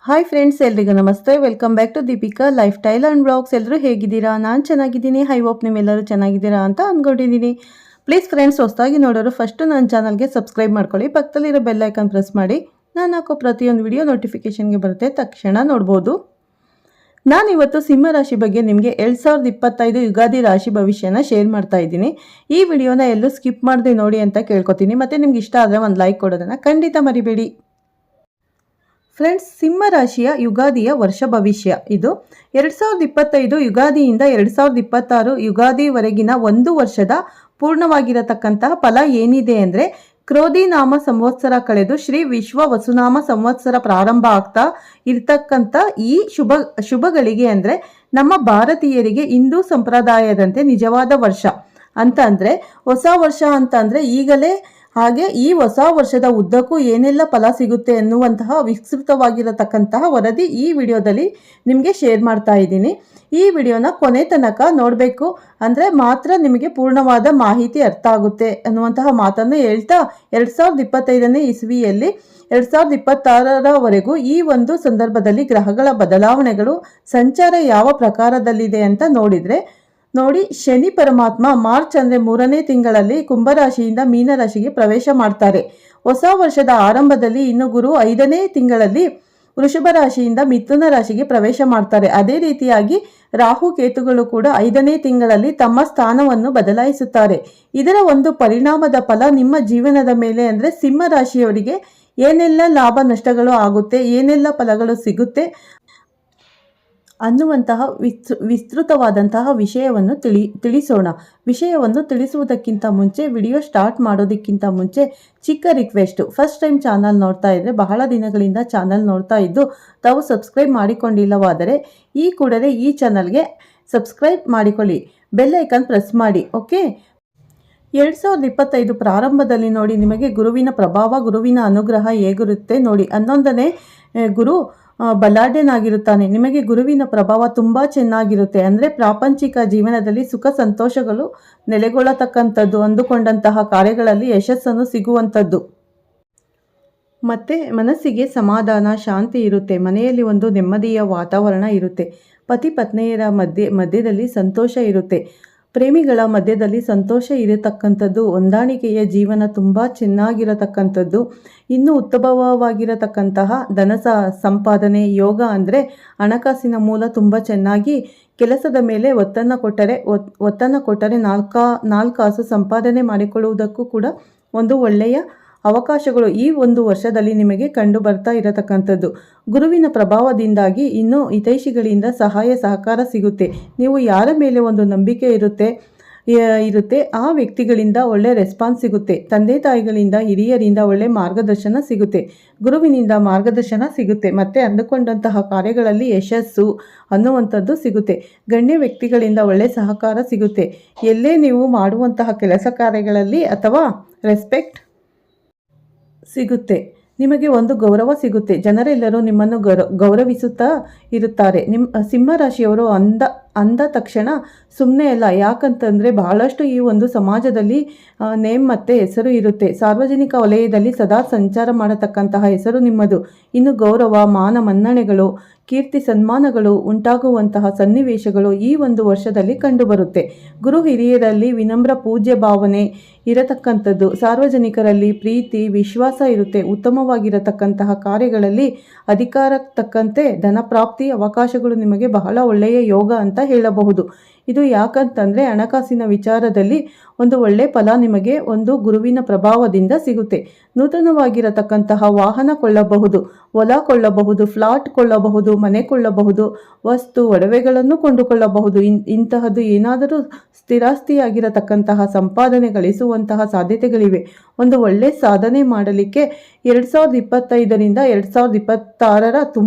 Hi friends, ಎಲ್ರಿಗೂ ನಮಸ್ತೆ. Welcome back to Deepika lifestyle and blogs. ಎಲ್ಲರೂ ಹೇಗಿದ್ದೀರಾ? ನಾನು ಚೆನ್ನಾಗಿದ್ದೀನಿ. ಐ ಹೋಪ್ ನೀವೆಲ್ಲರೂ ಚೆನ್ನಾಗಿದ್ದೀರಾ ಅಂತ ಅಂದ್ಕೊಂಡಿದ್ದೀನಿ. ಪ್ಲೀಸ್ ಫ್ರೆಂಡ್ಸ್, ಹೊಸದಾಗಿ ನೋಡೋರು ಫಸ್ಟು ನನ್ನ ಚಾನಲ್ಗೆ ಸಬ್ಸ್ಕ್ರೈಬ್ ಮಾಡ್ಕೊಳ್ಳಿ. ಪಕ್ಕದಲ್ಲಿರೋ ಬೆಲ್ ಐಕಾನ್ ಪ್ರೆಸ್ ಮಾಡಿ. ನಾನು ಹಾಕೋ ಪ್ರತಿಯೊಂದು ವಿಡಿಯೋ ನೋಟಿಫಿಕೇಷನ್ಗೆ ಬರುತ್ತೆ, ತಕ್ಷಣ ನೋಡ್ಬೋದು. ನಾನಿವತ್ತು ಸಿಂಹ ರಾಶಿ ಬಗ್ಗೆ ನಿಮಗೆ 2025 ಯುಗಾದಿ ರಾಶಿ ಭವಿಷ್ಯನ ಶೇರ್ ಮಾಡ್ತಾ ಇದ್ದೀನಿ. ಈ ವಿಡಿಯೋನ ಎಲ್ಲೂ ಸ್ಕಿಪ್ ಮಾಡದೆ ನೋಡಿ ಅಂತ ಕೇಳ್ಕೊತೀನಿ. ಮತ್ತು ನಿಮ್ಗೆ ಇಷ್ಟ ಆದರೆ ಒಂದು ಲೈಕ್ ಕೊಡೋದನ್ನು ಖಂಡಿತ ಮರಿಬೇಡಿ. ಫ್ರೆಂಡ್ಸ್, ಸಿಂಹ ರಾಶಿಯ ಯುಗಾದಿಯ ವರ್ಷ ಭವಿಷ್ಯ ಇದು 2025 ಯುಗಾದಿಯಿಂದ 2026 ಯುಗಾದಿವರೆಗಿನ ಒಂದು ವರ್ಷದ ಪೂರ್ಣವಾಗಿರತಕ್ಕಂತಹ ಫಲ ಏನಿದೆ ಅಂದರೆ, ಕ್ರೋಧಿ ನಾಮ ಸಂವತ್ಸರ ಕಳೆದು ಶ್ರೀ ವಿಶ್ವ ವಸುನಾಮ ಸಂವತ್ಸರ ಪ್ರಾರಂಭ ಆಗ್ತಾ ಇರ್ತಕ್ಕಂಥ ಈ ಶುಭಗಳಿಗೆ ಅಂದರೆ ನಮ್ಮ ಭಾರತೀಯರಿಗೆ ಹಿಂದೂ ಸಂಪ್ರದಾಯದಂತೆ ನಿಜವಾದ ವರ್ಷ ಅಂತ ಅಂದರೆ, ಹೊಸ ವರ್ಷ ಅಂತ ಅಂದರೆ ಈಗಲೇ. ಹಾಗೆ ಈ ಹೊಸ ವರ್ಷದ ಉದ್ದಕ್ಕೂ ಏನೆಲ್ಲ ಫಲ ಸಿಗುತ್ತೆ ಎನ್ನುವಂತಹ ವಿಸ್ತೃತವಾಗಿರತಕ್ಕಂತಹ ವರದಿ ಈ ವಿಡಿಯೋದಲ್ಲಿ ನಿಮಗೆ ಶೇರ್ ಮಾಡ್ತಾ ಇದ್ದೀನಿ. ಈ ವಿಡಿಯೋನ ಕೊನೆ ತನಕ ನೋಡಬೇಕು ಅಂದರೆ ಮಾತ್ರ ನಿಮಗೆ ಪೂರ್ಣವಾದ ಮಾಹಿತಿ ಅರ್ಥ ಆಗುತ್ತೆ ಅನ್ನುವಂತಹ ಮಾತನ್ನು ಹೇಳ್ತಾ, 2025ನೇ ಇಸ್ವಿಯಲ್ಲಿ 2026ರವರೆಗೂ ಈ ಒಂದು ಸಂದರ್ಭದಲ್ಲಿ ಗ್ರಹಗಳ ಬದಲಾವಣೆಗಳು ಸಂಚಾರ ಯಾವ ಪ್ರಕಾರದಲ್ಲಿದೆ ಅಂತ ನೋಡಿ, ಶನಿ ಪರಮಾತ್ಮ ಮಾರ್ಚ್ ಅಂದರೆ 3ನೇ ತಿಂಗಳಲ್ಲಿ ಕುಂಭರಾಶಿಯಿಂದ ಮೀನರಾಶಿಗೆ ಪ್ರವೇಶ ಮಾಡ್ತಾರೆ. ಹೊಸ ವರ್ಷದ ಆರಂಭದಲ್ಲಿ ಇನ್ನು ಗುರು 5ನೇ ತಿಂಗಳಲ್ಲಿ ವೃಷಭ ರಾಶಿಯಿಂದ ಮಿಥುನ ರಾಶಿಗೆ ಪ್ರವೇಶ ಮಾಡ್ತಾರೆ. ಅದೇ ರೀತಿಯಾಗಿ ರಾಹು ಕೇತುಗಳು ಕೂಡ 5ನೇ ತಿಂಗಳಲ್ಲಿ ತಮ್ಮ ಸ್ಥಾನವನ್ನು ಬದಲಾಯಿಸುತ್ತಾರೆ. ಇದರ ಒಂದು ಪರಿಣಾಮದ ಫಲ ನಿಮ್ಮ ಜೀವನದ ಮೇಲೆ ಅಂದರೆ ಸಿಂಹ ರಾಶಿಯವರಿಗೆ ಏನೆಲ್ಲ ಲಾಭ ನಷ್ಟಗಳು ಆಗುತ್ತೆ, ಏನೆಲ್ಲ ಫಲಗಳು ಸಿಗುತ್ತೆ ಅನ್ನುವಂತಹ ವಿಸ್ತೃತವಾದಂತಹ ವಿಷಯವನ್ನು ತಿಳಿಸೋಣ. ವಿಷಯವನ್ನು ತಿಳಿಸುವುದಕ್ಕಿಂತ ಮುಂಚೆ, ವಿಡಿಯೋ ಸ್ಟಾರ್ಟ್ ಮಾಡೋದಕ್ಕಿಂತ ಮುಂಚೆ ಚಿಕ್ಕ ರಿಕ್ವೆಸ್ಟು. ಫಸ್ಟ್ ಟೈಮ್ ಚಾನಲ್ ನೋಡ್ತಾ ಇದ್ದರೆ, ಬಹಳ ದಿನಗಳಿಂದ ಚಾನಲ್ ನೋಡ್ತಾ ಇದ್ದು ತಾವು ಸಬ್ಸ್ಕ್ರೈಬ್ ಮಾಡಿಕೊಂಡಿಲ್ಲವಾದರೆ ಈ ಕೂಡಲೇ ಈ ಚಾನಲ್ಗೆ ಸಬ್ಸ್ಕ್ರೈಬ್ ಮಾಡಿಕೊಳ್ಳಿ, ಬೆಲ್ ಐಕಾನ್ ಪ್ರೆಸ್ ಮಾಡಿ. ಓಕೆ. 2025 ಪ್ರಾರಂಭದಲ್ಲಿ ನೋಡಿ, ನಿಮಗೆ ಗುರುವಿನ ಪ್ರಭಾವ, ಗುರುವಿನ ಅನುಗ್ರಹ ಹೇಗಿರುತ್ತೆ ನೋಡಿ. 11ನೇ ಗುರು ಬಲಾಢ್ಯನಾಗಿರುತ್ತಾನೆ. ನಿಮಗೆ ಗುರುವಿನ ಪ್ರಭಾವ ತುಂಬ ಚೆನ್ನಾಗಿರುತ್ತೆ. ಅಂದರೆ ಪ್ರಾಪಂಚಿಕ ಜೀವನದಲ್ಲಿ ಸುಖ ಸಂತೋಷಗಳು ನೆಲೆಗೊಳ್ಳತಕ್ಕಂಥದ್ದು, ಅಂದುಕೊಂಡಂತಹ ಕಾರ್ಯಗಳಲ್ಲಿ ಯಶಸ್ಸನ್ನು ಸಿಗುವಂಥದ್ದು, ಮತ್ತು ಮನಸ್ಸಿಗೆ ಸಮಾಧಾನ, ಶಾಂತಿ ಇರುತ್ತೆ. ಮನೆಯಲ್ಲಿ ಒಂದು ನೆಮ್ಮದಿಯ ವಾತಾವರಣ ಇರುತ್ತೆ. ಪತಿ ಪತ್ನಿಯರ ಮಧ್ಯದಲ್ಲಿ ಸಂತೋಷ ಇರುತ್ತೆ. ಪ್ರೇಮಿಗಳ ಮಧ್ಯದಲ್ಲಿ ಸಂತೋಷ ಇರತಕ್ಕಂಥದ್ದು, ಹೊಂದಾಣಿಕೆಯ ಜೀವನ ತುಂಬ ಚೆನ್ನಾಗಿರತಕ್ಕಂಥದ್ದು. ಇನ್ನು ಉತ್ತಮವಾಗಿರತಕ್ಕಂತಹ ಧನ ಸಂಪಾದನೆ ಯೋಗ ಅಂದರೆ ಹಣಕಾಸಿನ ಮೂಲ ತುಂಬ ಚೆನ್ನಾಗಿ ಕೆಲಸದ ಮೇಲೆ ಒತ್ತನ್ನು ಕೊಟ್ಟರೆ ನಾಲ್ಕು ಕಾಸು ಸಂಪಾದನೆ ಮಾಡಿಕೊಳ್ಳುವುದಕ್ಕೂ ಕೂಡ ಒಂದು ಒಳ್ಳೆಯ ಅವಕಾಶಗಳು ಈ ಒಂದು ವರ್ಷದಲ್ಲಿ ನಿಮಗೆ ಕಂಡು ಬರ್ತಾ ಇರತಕ್ಕಂಥದ್ದು. ಗುರುವಿನ ಪ್ರಭಾವದಿಂದಾಗಿ ಇನ್ನು ಹಿತೈಷಿಗಳಿಂದ ಸಹಾಯ ಸಹಕಾರ ಸಿಗುತ್ತೆ. ನೀವು ಯಾರ ಮೇಲೆ ಒಂದು ನಂಬಿಕೆ ಇರುತ್ತೆ ಆ ವ್ಯಕ್ತಿಗಳಿಂದ ಒಳ್ಳೆ ರೆಸ್ಪಾನ್ಸ್ ಸಿಗುತ್ತೆ. ತಂದೆ ತಾಯಿಗಳಿಂದ, ಹಿರಿಯರಿಂದ ಒಳ್ಳೆ ಮಾರ್ಗದರ್ಶನ ಸಿಗುತ್ತೆ. ಗುರುವಿನಿಂದ ಮಾರ್ಗದರ್ಶನ ಸಿಗುತ್ತೆ. ಮತ್ತು ಅಂದುಕೊಂಡಂತಹ ಕಾರ್ಯಗಳಲ್ಲಿ ಯಶಸ್ಸು ಅನ್ನುವಂಥದ್ದು ಸಿಗುತ್ತೆ. ಗಣ್ಯ ವ್ಯಕ್ತಿಗಳಿಂದ ಒಳ್ಳೆ ಸಹಕಾರ ಸಿಗುತ್ತೆ. ಎಲ್ಲೇ ನೀವು ಮಾಡುವಂತಹ ಕೆಲಸ ಕಾರ್ಯಗಳಲ್ಲಿ ಅಥವಾ ರೆಸ್ಪೆಕ್ಟ್ ಸಿಗುತ್ತೆ. ನಿಮಗೆ ಒಂದು ಗೌರವ ಸಿಗುತ್ತೆ. ಜನರೆಲ್ಲರೂ ನಿಮ್ಮನ್ನು ಗೌರವಿಸುತ್ತಾ ಇರುತ್ತಾರೆ. ಸಿಂಹ ರಾಶಿಯವರು ಅಂದ ತಕ್ಷಣ ಸುಮ್ಮನೆ ಅಲ್ಲ. ಯಾಕಂತಂದರೆ ಬಹಳಷ್ಟು ಈ ಒಂದು ಸಮಾಜದಲ್ಲಿ ನೇಮ್ ಮತ್ತು ಹೆಸರು ಇರುತ್ತೆ. ಸಾರ್ವಜನಿಕ ವಲಯದಲ್ಲಿ ಸದಾ ಸಂಚಾರ ಮಾಡತಕ್ಕಂತಹ ಹೆಸರು ನಿಮ್ಮದು. ಇನ್ನು ಗೌರವ, ಮಾನ ಮನ್ನಣೆಗಳು, ಕೀರ್ತಿ ಸನ್ಮಾನಗಳು ಉಂಟಾಗುವಂತಹ ಸನ್ನಿವೇಶಗಳು ಈ ಒಂದು ವರ್ಷದಲ್ಲಿ ಕಂಡುಬರುತ್ತೆ. ಗುರು ಹಿರಿಯರಲ್ಲಿ ವಿನಮ್ರ ಪೂಜ್ಯ ಭಾವನೆ ಇರತಕ್ಕಂಥದ್ದು. ಸಾರ್ವಜನಿಕರಲ್ಲಿ ಪ್ರೀತಿ, ವಿಶ್ವಾಸ ಇರುತ್ತೆ. ಉತ್ತಮವಾಗಿರತಕ್ಕಂತಹ ಕಾರ್ಯಗಳಲ್ಲಿ ಅಧಿಕಾರಕ್ಕೆ ತಕ್ಕಂತೆ ಧನ ಪ್ರಾಪ್ತಿ ಅವಕಾಶಗಳು ನಿಮಗೆ ಬಹಳ ಒಳ್ಳೆಯ ಯೋಗ ಅಂತ ಹೇಳಬಹುದು. ಇದು ಯಾಕಂತಂದರೆ ಹಣಕಾಸಿನ ವಿಚಾರದಲ್ಲಿ ಒಂದು ಒಳ್ಳೆಯ ಫಲ ನಿಮಗೆ ಒಂದು ಗುರುವಿನ ಪ್ರಭಾವದಿಂದ ಸಿಗುತ್ತೆ. ನೂತನವಾಗಿರತಕ್ಕಂತಹ ವಾಹನ ಕೊಳ್ಳಬಹುದು, ಹೊಲ ಕೊಳ್ಳಬಹುದು, ಫ್ಲಾಟ್ ಕೊಳ್ಳಬಹುದು, ಮನೆ ಕೊಳ್ಳಬಹುದು, ವಸ್ತು ಒಡವೆಗಳನ್ನು ಕೊಂಡುಕೊಳ್ಳಬಹುದು. ಇಂತಹದ್ದು ಏನಾದರೂ ಸ್ಥಿರಾಸ್ತಿಯಾಗಿರತಕ್ಕಂತಹ ಸಂಪಾದನೆ ಗಳಿಸುವಂತಹ ಸಾಧ್ಯತೆಗಳಿವೆ. ಒಂದು ಒಳ್ಳೆ ಸಾಧನೆ ಮಾಡಲಿಕ್ಕೆ 2025ರಿಂದ 2026ರ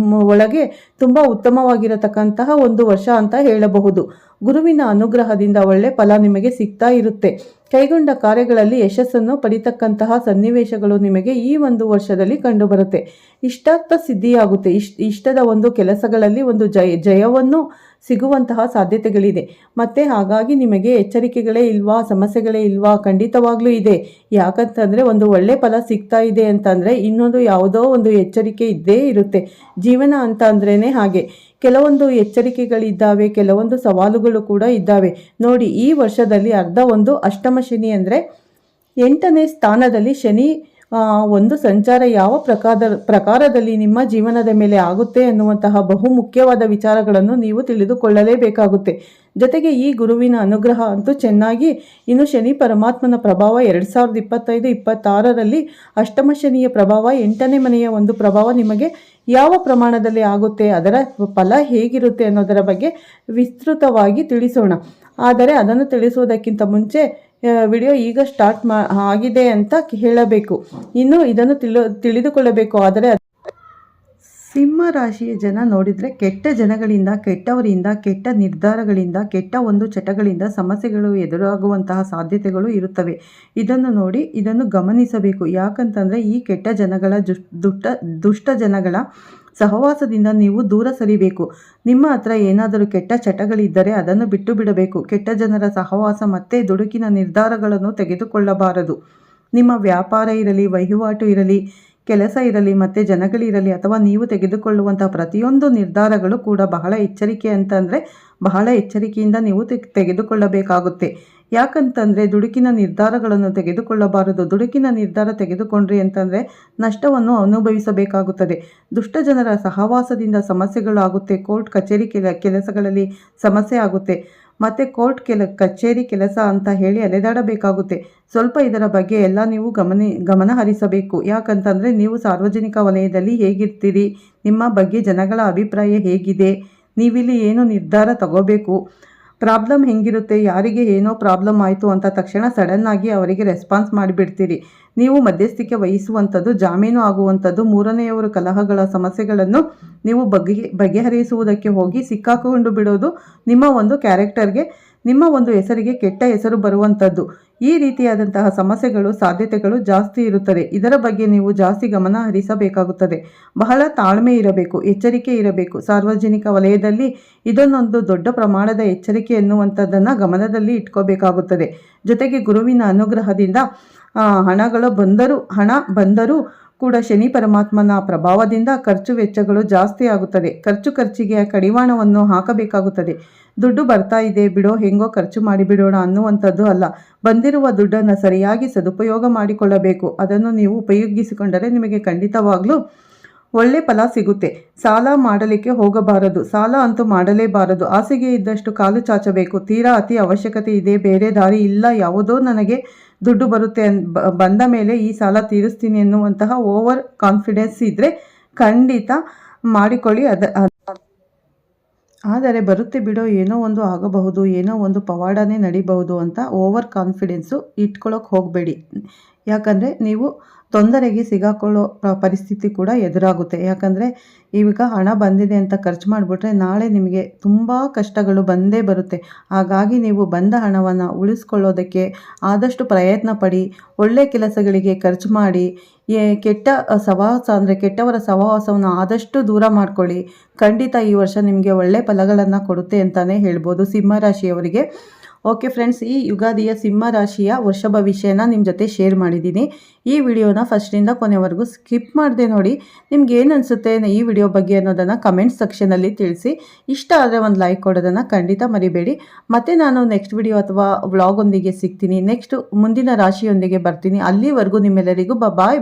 ಒಳಗೆ ತುಂಬ ಉತ್ತಮವಾಗಿರತಕ್ಕಂತಹ ಒಂದು ವರ್ಷ ಅಂತ ಹೇಳಬಹುದು. ಗುರುವಿನ ಅನುಗ್ರಹದಿಂದ ಒಳ್ಳೆ ಫಲ ನಿಮಗೆ ಸಿಗ್ತಾ ಇರುತ್ತೆ. ಕೈಗೊಂಡ ಕಾರ್ಯಗಳಲ್ಲಿ ಯಶಸ್ಸನ್ನು ಪಡಿತಕ್ಕಂತಹ ಸನ್ನಿವೇಶಗಳು ನಿಮಗೆ ಈ ಒಂದು ವರ್ಷದಲ್ಲಿ ಕಂಡುಬರುತ್ತೆ. ಇಷ್ಟಾರ್ಥ ಸಿದ್ಧಿಯಾಗುತ್ತೆ. ಇಷ್ಟದ ಒಂದು ಕೆಲಸಗಳಲ್ಲಿ ಒಂದು ಜಯವನ್ನು ಸಿಗುವಂತಹ ಸಾಧ್ಯತೆಗಳಿದೆ. ಮತ್ತು ಹಾಗಾಗಿ ನಿಮಗೆ ಎಚ್ಚರಿಕೆಗಳೇ ಇಲ್ವಾ, ಸಮಸ್ಯೆಗಳೇ ಇಲ್ವಾ? ಖಂಡಿತವಾಗ್ಲೂ ಇದೆ. ಯಾಕಂತಂದರೆ ಒಂದು ಒಳ್ಳೆ ಫಲ ಸಿಗ್ತಾ ಇದೆ ಅಂತಂದರೆ ಇನ್ನೊಂದು ಯಾವುದೋ ಒಂದು ಎಚ್ಚರಿಕೆ ಇದ್ದೇ ಇರುತ್ತೆ. ಜೀವನ ಅಂತ ಅಂದ್ರೇ ಹಾಗೆ, ಕೆಲವೊಂದು ಎಚ್ಚರಿಕೆಗಳಿದ್ದಾವೆ, ಕೆಲವೊಂದು ಸವಾಲುಗಳು ಕೂಡ ಇದ್ದಾವೆ. ನೋಡಿ, ಈ ವರ್ಷದಲ್ಲಿ ಅರ್ಧ ಒಂದು ಅಷ್ಟಮ ಶನಿ ಅಂದರೆ 8ನೇ ಸ್ಥಾನದಲ್ಲಿ ಶನಿ ಒಂದು ಸಂಚಾರ ಯಾವ ಪ್ರಕಾರದಲ್ಲಿ ನಿಮ್ಮ ಜೀವನದ ಮೇಲೆ ಆಗುತ್ತೆ ಅನ್ನುವಂತಹ ಬಹುಮುಖ್ಯವಾದ ವಿಚಾರಗಳನ್ನು ನೀವು ತಿಳಿದುಕೊಳ್ಳಲೇಬೇಕಾಗುತ್ತೆ. ಜೊತೆಗೆ ಈ ಗುರುವಿನ ಅನುಗ್ರಹ ಅಂತೂ ಚೆನ್ನಾಗಿ, ಇನ್ನು ಶನಿ ಪರಮಾತ್ಮನ ಪ್ರಭಾವ 2025-26ರಲ್ಲಿ ಅಷ್ಟಮ ಶನಿಯ ಪ್ರಭಾವ 8ನೇ ಮನೆಯ ಒಂದು ಪ್ರಭಾವ ನಿಮಗೆ ಯಾವ ಪ್ರಮಾಣದಲ್ಲಿ ಆಗುತ್ತೆ, ಅದರ ಫಲ ಹೇಗಿರುತ್ತೆ ಅನ್ನೋದರ ಬಗ್ಗೆ ವಿಸ್ತೃತವಾಗಿ ತಿಳಿಸೋಣ. ಆದರೆ ಅದನ್ನು ತಿಳಿಸುವುದಕ್ಕಿಂತ ಮುಂಚೆ ವಿಡಿಯೋ ಈಗ ಸ್ಟಾರ್ಟ್ ಆಗಿದೆ ಅಂತ ಹೇಳಬೇಕು. ಇನ್ನು ಇದನ್ನು ತಿಳಿದುಕೊಳ್ಳಬೇಕು. ಆದರೆ ಸಿಂಹ ರಾಶಿಯ ಜನ ನೋಡಿದರೆ ಕೆಟ್ಟ ಜನಗಳಿಂದ, ಕೆಟ್ಟವರಿಂದ, ಕೆಟ್ಟ ನಿರ್ಧಾರಗಳಿಂದ, ಕೆಟ್ಟ ಒಂದು ಚಟಗಳಿಂದ ಸಮಸ್ಯೆಗಳು ಎದುರಾಗುವಂತಹ ಸಾಧ್ಯತೆಗಳು ಇರುತ್ತವೆ. ಇದನ್ನು ಗಮನಿಸಬೇಕು. ಯಾಕಂತಂದರೆ ಈ ಕೆಟ್ಟ ಜನಗಳ ದುಷ್ಟ ಜನಗಳ ಸಹವಾಸದಿಂದ ನೀವು ದೂರ ಸರಿಬೇಕು. ನಿಮ್ಮ ಹತ್ರ ಏನಾದರೂ ಕೆಟ್ಟ ಚಟಗಳಿದ್ದರೆ ಅದನ್ನು ಬಿಟ್ಟು ಬಿಡಬೇಕು. ಕೆಟ್ಟ ಜನರ ಸಹವಾಸ ಮತ್ತು ದುಡುಕಿನ ನಿರ್ಧಾರಗಳನ್ನು ತೆಗೆದುಕೊಳ್ಳಬಾರದು. ನಿಮ್ಮ ವ್ಯಾಪಾರ ಇರಲಿ, ವಹಿವಾಟು ಇರಲಿ, ಕೆಲಸ ಇರಲಿ ಮತ್ತು ಜನಗಳಿರಲಿ, ಅಥವಾ ನೀವು ತೆಗೆದುಕೊಳ್ಳುವಂತಹ ಪ್ರತಿಯೊಂದು ನಿರ್ಧಾರಗಳು ಕೂಡ ಬಹಳ ಬಹಳ ಎಚ್ಚರಿಕೆಯಿಂದ ನೀವು ತೆಗೆದುಕೊಳ್ಳಬೇಕಾಗುತ್ತೆ. ಯಾಕಂತಂದರೆ ದುಡುಕಿನ ನಿರ್ಧಾರಗಳನ್ನು ತೆಗೆದುಕೊಳ್ಳಬಾರದು. ದುಡುಕಿನ ನಿರ್ಧಾರ ತೆಗೆದುಕೊಂಡ್ರಿ ಅಂತಂದರೆ ನಷ್ಟವನ್ನು ಅನುಭವಿಸಬೇಕಾಗುತ್ತದೆ. ದುಷ್ಟ ಜನರ ಸಹವಾಸದಿಂದ ಸಮಸ್ಯೆಗಳಾಗುತ್ತೆ. ಕೋರ್ಟ್ ಕಚೇರಿ ಕೆಲಸಗಳಲ್ಲಿ ಸಮಸ್ಯೆ ಆಗುತ್ತೆ. ಮತ್ತು ಕೋರ್ಟ್ ಕಚೇರಿ ಕೆಲಸ ಅಂತ ಹೇಳಿ ಅಲೆದಾಡಬೇಕಾಗುತ್ತೆ. ಸ್ವಲ್ಪ ಇದರ ಬಗ್ಗೆ ಎಲ್ಲ ನೀವು ಗಮನ ಹರಿಸಬೇಕು. ಯಾಕಂತಂದರೆ ನೀವು ಸಾರ್ವಜನಿಕ ವಲಯದಲ್ಲಿ ಹೇಗಿರ್ತೀರಿ, ನಿಮ್ಮ ಬಗ್ಗೆ ಜನಗಳ ಅಭಿಪ್ರಾಯ ಹೇಗಿದೆ, ನೀವಿಲ್ಲಿ ಏನು ನಿರ್ಧಾರ ತಗೋಬೇಕು, ಪ್ರಾಬ್ಲಮ್ ಹೆಂಗಿರುತ್ತೆ, ಯಾರಿಗೆ ಏನೋ ಪ್ರಾಬ್ಲಮ್ ಆಯಿತು ಅಂತ ತಕ್ಷಣ ಸಡನ್ನಾಗಿ ಅವರಿಗೆ ರೆಸ್ಪಾನ್ಸ್ ಮಾಡಿಬಿಡ್ತೀರಿ. ನೀವು ಮಧ್ಯಸ್ಥಿಕೆ ವಹಿಸುವಂಥದ್ದು, ಜಾಮೀನು ಆಗುವಂಥದ್ದು, ಮೂರನೆಯವರು ಕಲಹಗಳ ಸಮಸ್ಯೆಗಳನ್ನು ನೀವು ಬಗೆಹರಿಸುವುದಕ್ಕೆ ಹೋಗಿ ಸಿಕ್ಕಾಕೊಂಡು ಬಿಡೋದು ನಿಮ್ಮ ಒಂದು ಕ್ಯಾರೆಕ್ಟರ್ಗೆ, ನಿಮ್ಮ ಒಂದು ಹೆಸರಿಗೆ ಕೆಟ್ಟ ಹೆಸರು ಬರುವಂಥದ್ದು. ಈ ರೀತಿಯಾದಂತಹ ಸಮಸ್ಯೆಗಳು, ಸಾಧ್ಯತೆಗಳು ಜಾಸ್ತಿ ಇರುತ್ತದೆ. ಇದರ ಬಗ್ಗೆ ನೀವು ಜಾಸ್ತಿ ಗಮನ ಹರಿಸಬೇಕಾಗುತ್ತದೆ. ಬಹಳ ತಾಳ್ಮೆ ಇರಬೇಕು, ಎಚ್ಚರಿಕೆ ಇರಬೇಕು. ಸಾರ್ವಜನಿಕ ವಲಯದಲ್ಲಿ ಇದನ್ನೊಂದು ದೊಡ್ಡ ಪ್ರಮಾಣದ ಎಚ್ಚರಿಕೆ ಎನ್ನುವಂಥದ್ದನ್ನು ಗಮನದಲ್ಲಿ ಇಟ್ಕೋಬೇಕಾಗುತ್ತದೆ. ಜೊತೆಗೆ ಗುರುವಿನ ಅನುಗ್ರಹದಿಂದ ಹಣ ಬಂದರೂ ಕೂಡ ಶನಿ ಪರಮಾತ್ಮನ ಪ್ರಭಾವದಿಂದ ಖರ್ಚು ವೆಚ್ಚಗಳು ಜಾಸ್ತಿ ಆಗುತ್ತದೆ. ಖರ್ಚಿಗೆ ಕಡಿವಾಣವನ್ನು ಹಾಕಬೇಕಾಗುತ್ತದೆ. ದುಡ್ಡು ಬರ್ತಾ ಇದೆ ಬಿಡೋ, ಹೆಂಗೋ ಖರ್ಚು ಮಾಡಿಬಿಡೋಣ ಅನ್ನುವಂಥದ್ದು ಅಲ್ಲ. ಬಂದಿರುವ ದುಡ್ಡನ್ನು ಸರಿಯಾಗಿ ಸದುಪಯೋಗ ಮಾಡಿಕೊಳ್ಳಬೇಕು. ಅದನ್ನು ನೀವು ಉಪಯೋಗಿಸಿಕೊಂಡರೆ ನಿಮಗೆ ಖಂಡಿತವಾಗ್ಲೂ ಒಳ್ಳೆ ಫಲ ಸಿಗುತ್ತೆ. ಸಾಲ ಮಾಡಲಿಕ್ಕೆ ಹೋಗಬಾರದು. ಸಾಲ ಅಂತೂ ಮಾಡಲೇಬಾರದು. ಹಾಸಿಗೆ ಇದ್ದಷ್ಟು ಕಾಲು ಚಾಚಬೇಕು. ತೀರಾ ಅತಿ ಅವಶ್ಯಕತೆ ಇದೆ, ಬೇರೆ ದಾರಿ ಇಲ್ಲ, ಯಾವುದೋ ನನಗೆ ದುಡ್ಡು ಬರುತ್ತೆ ಬಂದ ಮೇಲೆ ಈ ಸಾಲ ತೀರಿಸ್ತೀನಿ ಎನ್ನುವಂತಹ ಓವರ್ ಕಾನ್ಫಿಡೆನ್ಸ್ ಇದ್ದರೆ ಖಂಡಿತ ಮಾಡಿಕೊಳ್ಳಿ. ಆದರೆ ಬರುತ್ತೆ ಬಿಡೋ, ಏನೋ ಒಂದು ಆಗಬಹುದು, ಏನೋ ಒಂದು ಪವಾಡನೇ ನಡಿಬಹುದು ಅಂತ ಓವರ್ ಕಾನ್ಫಿಡೆನ್ಸು ಇಟ್ಕೊಳ್ಳೋಕೆ ಹೋಗಬೇಡಿ. ಯಾಕಂದರೆ ನೀವು ತೊಂದರೆಗೆ ಸಿಗಾಕೊಳ್ಳೋ ಪರಿಸ್ಥಿತಿ ಕೂಡ ಎದುರಾಗುತ್ತೆ. ಯಾಕಂದರೆ ಈಗ ಹಣ ಬಂದಿದೆ ಅಂತ ಖರ್ಚು ಮಾಡಿಬಿಟ್ರೆ ನಾಳೆ ನಿಮಗೆ ತುಂಬ ಕಷ್ಟಗಳು ಬಂದೇ ಬರುತ್ತೆ. ಹಾಗಾಗಿ ನೀವು ಬಂದ ಹಣವನ್ನು ಉಳಿಸ್ಕೊಳ್ಳೋದಕ್ಕೆ ಆದಷ್ಟು ಪ್ರಯತ್ನ ಪಡಿ. ಒಳ್ಳೆಯ ಕೆಲಸಗಳಿಗೆ ಖರ್ಚು ಮಾಡಿ. ಕೆಟ್ಟವರ ಸಹವಾಸವನ್ನು ಆದಷ್ಟು ದೂರ ಮಾಡ್ಕೊಳ್ಳಿ. ಖಂಡಿತ ಈ ವರ್ಷ ನಿಮಗೆ ಒಳ್ಳೆಯ ಫಲಗಳನ್ನು ಕೊಡುತ್ತೆ ಅಂತಲೇ ಹೇಳ್ಬೋದು ಸಿಂಹರಾಶಿಯವರಿಗೆ. ಓಕೆ ಫ್ರೆಂಡ್ಸ್, ಈ ಯುಗಾದಿಯ ಸಿಂಹ ರಾಶಿಯ ವರ್ಷ ಭವಿಷ್ಯನ ನಿಮ್ಮ ಜೊತೆ ಶೇರ್ ಮಾಡಿದ್ದೀನಿ. ಈ ವಿಡಿಯೋನ ಫಸ್ಟಿಂದ ಕೊನೆವರೆಗೂ ಸ್ಕಿಪ್ ಮಾಡದೆ ನೋಡಿ. ನಿಮ್ಗೆ ಏನು ಅನಿಸುತ್ತೆ ಈ ವಿಡಿಯೋ ಬಗ್ಗೆ ಅನ್ನೋದನ್ನು ಕಮೆಂಟ್ ಸೆಕ್ಷನಲ್ಲಿ ತಿಳಿಸಿ. ಇಷ್ಟ ಆದರೆ ಒಂದು ಲೈಕ್ ಕೊಡೋದನ್ನು ಖಂಡಿತ ಮರಿಬೇಡಿ. ಮತ್ತೆ ನಾನು ನೆಕ್ಸ್ಟ್ ವಿಡಿಯೋ ಅಥವಾ ವ್ಲಾಗ್ ಒಂದಿಗೆ ಸಿಗ್ತೀನಿ. ನೆಕ್ಸ್ಟ್ ಮುಂದಿನ ರಾಶಿಯೊಂದಿಗೆ ಬರ್ತೀನಿ. ಅಲ್ಲಿವರೆಗೂ ನಿಮ್ಮೆಲ್ಲರಿಗೂ ಬಾಯ್.